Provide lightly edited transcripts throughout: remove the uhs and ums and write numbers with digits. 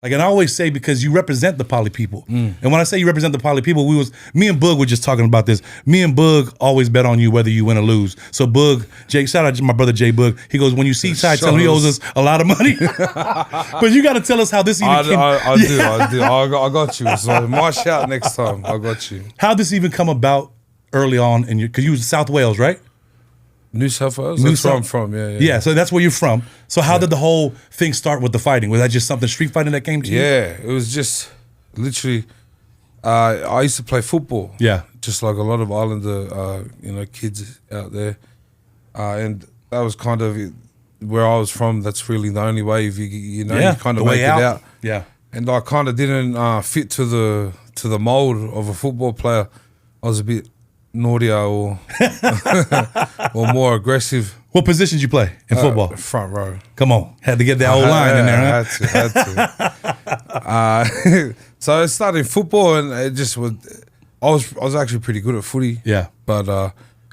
Like, and I always say, because you represent the poly people. And when I say you represent the poly people, me and Boog were just talking about this. Me and Boog always bet on you whether you win or lose. So Boog, Jay, shout out to my brother Jay Boog. He goes, when you see Ty, tell him he owes us a lot of money. But you got to tell us how this even came. I do. I got you. So my shout next time. I got you. How this even come about early on in your, because you was South Wales, right? New South Wales? That's where I'm from, yeah. Yeah, so that's where you're from. So how did the whole thing start with the fighting? Was that just something street fighting that came to you? Yeah, it was just literally, I used to play football. Yeah. Just like a lot of Islander, kids out there. And that was kind of where I was from. That's really the only way, if you kind of make it out. Yeah. And I kind of didn't fit to the mold of a football player. I was a bit naughtier or more aggressive. What positions you play in football? Front row. Come on, had to get that old line in there. Huh? Had to. So I started in football, and it just was. I was actually pretty good at footy. Yeah, but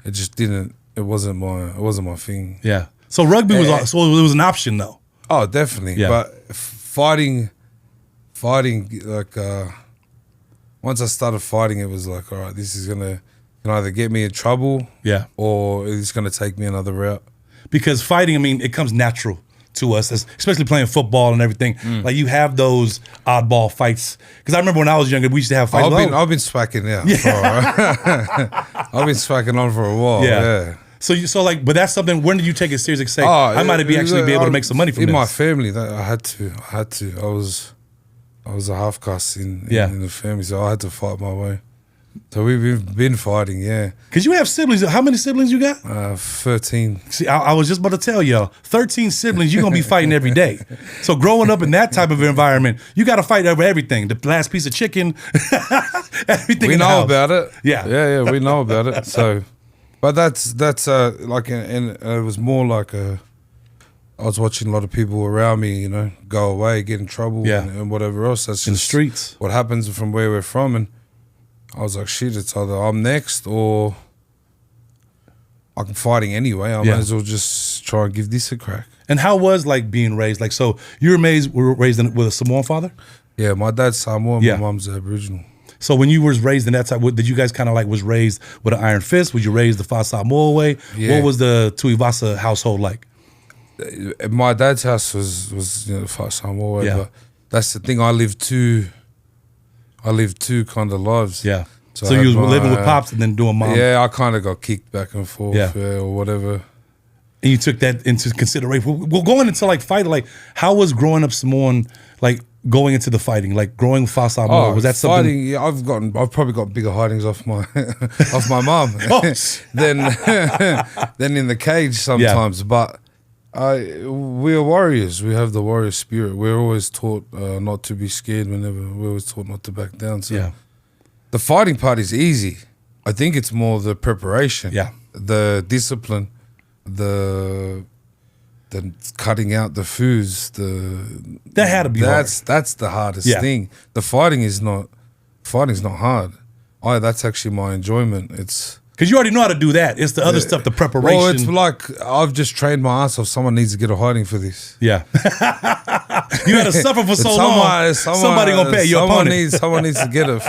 it just didn't. It wasn't my thing. Yeah. So rugby was so it was an option though. Oh, definitely. Yeah. But fighting, like once I started fighting, it was like, all right, this is gonna either get me in trouble, or it's gonna take me another route. Because fighting, I mean, it comes natural to us, especially playing football and everything. Like you have those oddball fights. Because I remember when I was younger, we used to have fights. I've been swacking now. Yeah. I've been swacking on for a while. Yeah. But that's something. When did you take it seriously? Say, I might be able to make some money from this. In my family, I had to. I was a half caste in the family, so I had to fight my way. So we've been fighting, yeah. Because you have siblings. How many siblings you got? 13. See, I was just about to tell y'all, 13 siblings, you're going to be fighting every day. So growing up in that type of environment, you got to fight over everything. The last piece of chicken, everything. We know about it. Yeah, we know about it. So, but that's like, and it was more like I was watching a lot of people around me, go away, get in trouble, and whatever else. That's in just the streets. What happens from where we're from, and I was like, shit, it's either I'm next or I'm fighting anyway. I might as well just try and give this a crack. And how was like being raised? Like, so you were raised with a Samoan father? Yeah, my dad's Samoan, my mom's Aboriginal. So when you was raised in that type, did you guys kind of like was raised with an iron fist? Was you raised the Fa Samoa way? Yeah. What was the Tuivasa household like? My dad's house was the Fa Samoa way, but that's the thing. I lived two kind of lives. Yeah. So you was living with pops and then doing mom. Yeah, I kind of got kicked back and forth or whatever. And you took that into consideration. Well, going into like fighting, like how was growing up Samoan, like going into the fighting, like growing Fa Samoa? Was that something? Fighting, yeah, I've probably got bigger hidings off my mom than in the cage sometimes. But we are warriors. We have the warrior spirit. We're always taught not to be scared. We're always taught not to back down. So the fighting part is easy. I think it's more the preparation, the discipline, the cutting out the foods. That had to be hard. That's the hardest thing. The fighting is not hard. That's actually my enjoyment. It's because you already know how to do that. It's the other stuff, the preparation. Well, it's like I've just trained my ass off. Someone needs to get a hiding for this. Yeah. You had to suffer for so long. Somebody gonna pay your opponent. Someone needs to get it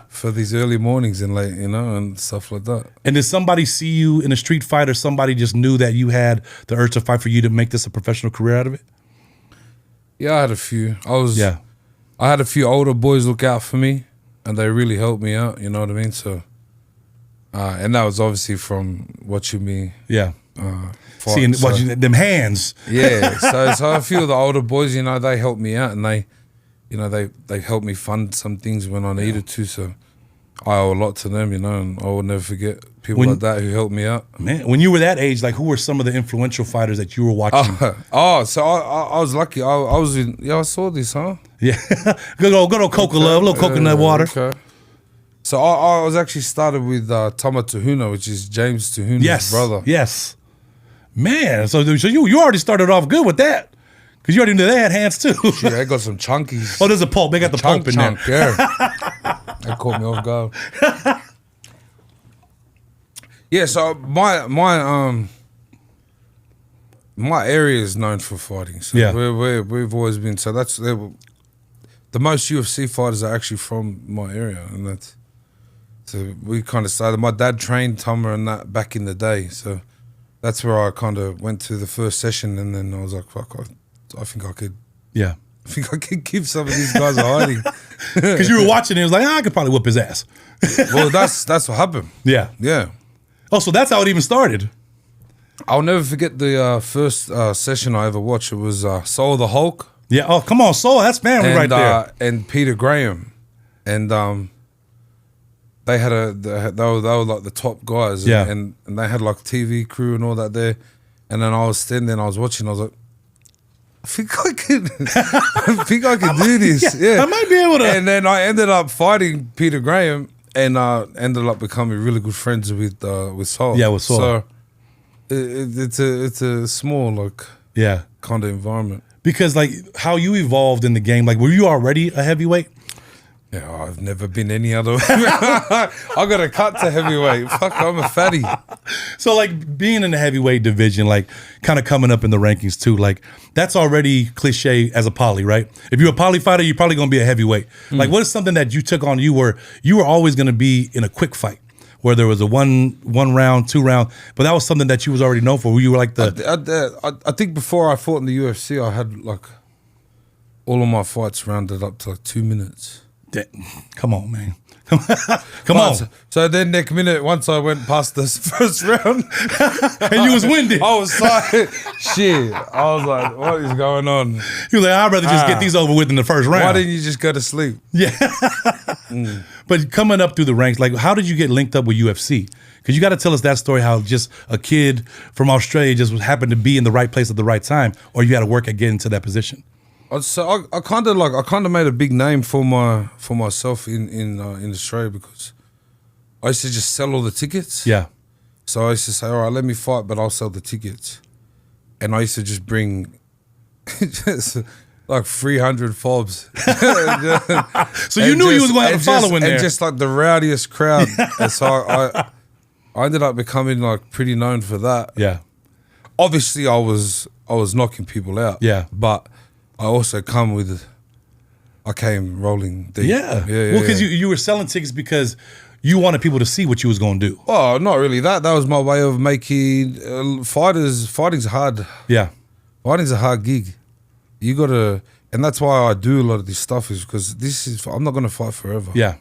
for these early mornings and late, and stuff like that. And did somebody see you in a street fight, or somebody just knew that you had the urge to fight for you to make this a professional career out of it? Yeah, I had a few. I had a few older boys look out for me, and they really helped me out. You know what I mean? So. And that was obviously from watching me. Yeah. Seeing watching them hands. Yeah. So a few of the older boys, they helped me out, and they helped me fund some things when I needed to. So I owe a lot to them, and I will never forget people like that who helped me out. Man, when you were that age, like who were some of the influential fighters that you were watching? So I was lucky. I was in. Yeah, I saw this, huh? Yeah. good old Coca Love, a little coconut water. Okay. So I was actually started with Tama Tuhuna, which is James Tuhuna's brother. Yes. Man, so you already started off good with that. Because you already knew they had hands too. Yeah, they got some chunkies. Oh, there's a pulp. They got the pulp in there. Yeah. That caught me off guard. Yeah, so my area is known for fighting. So we've always been, so that's the most UFC fighters are actually from my area, and that's so we kind of started. My dad trained Tama and that back in the day, so that's where I kind of went to the first session, and then I was like, "Fuck, I think I could." Yeah. I think I could give some of these guys a hiding. Because you were watching it, it was like, I could probably whip his ass. Well, that's what happened. Yeah. Yeah. Oh, so that's how it even started. I'll never forget the first session I ever watched. It was Soul the Hulk. Yeah. Oh, come on, Soul. That's family right there. And Peter Graham, and they had they were like the top guys. Yeah. And they had like TV crew and all that there. And then I was standing there and I was watching. I was like, I think I could do this. Yeah, I might be able to. And then I ended up fighting Peter Graham, and ended up becoming really good friends with Soul. Yeah, with Soul. So it's a small kind of environment. Because like how you evolved in the game, like were you already a heavyweight? Yeah, I've never been any other. I got a cut to heavyweight. Fuck, I'm a fatty. So like being in the heavyweight division, like kind of coming up in the rankings too, like that's already cliche as a poly, right? If you're a poly fighter, you're probably gonna be a heavyweight. Like what is something that you took on you where you were always gonna be in a quick fight? Where there was a one round, 2 round, but that was something that you was already known for. Where you were like I think before I fought in the UFC, I had like all of my fights rounded up to like 2 minutes. Come on, man. Come on. So then next minute, once I went past this first round, and you was winded. I was like, shit. I was like, what is going on? You was like, I'd rather just get these over with in the first round. Why didn't you just go to sleep? Yeah. But coming up through the ranks, like how did you get linked up with UFC? Because you got to tell us that story, how just a kid from Australia just happened to be in the right place at the right time, or you had to work at getting to that position. So I kind of made a big name for myself in Australia because I used to just sell all the tickets. Yeah. So I used to say, all right, let me fight, but I'll sell the tickets. And I used to just bring just like 300 fobs. So you knew you was going to have a following there. And just like the rowdiest crowd. And so I ended up becoming like pretty known for that. Yeah. Obviously I was knocking people out. Yeah. But I also I came rolling deep. Yeah. Well, because you were selling tickets because you wanted people to see what you was going to do. Oh, not really that. That was my way of making fighting's hard. Yeah. Fighting's a hard gig. You got to, and that's why I do a lot of this stuff is because I'm not going to fight forever. Yeah.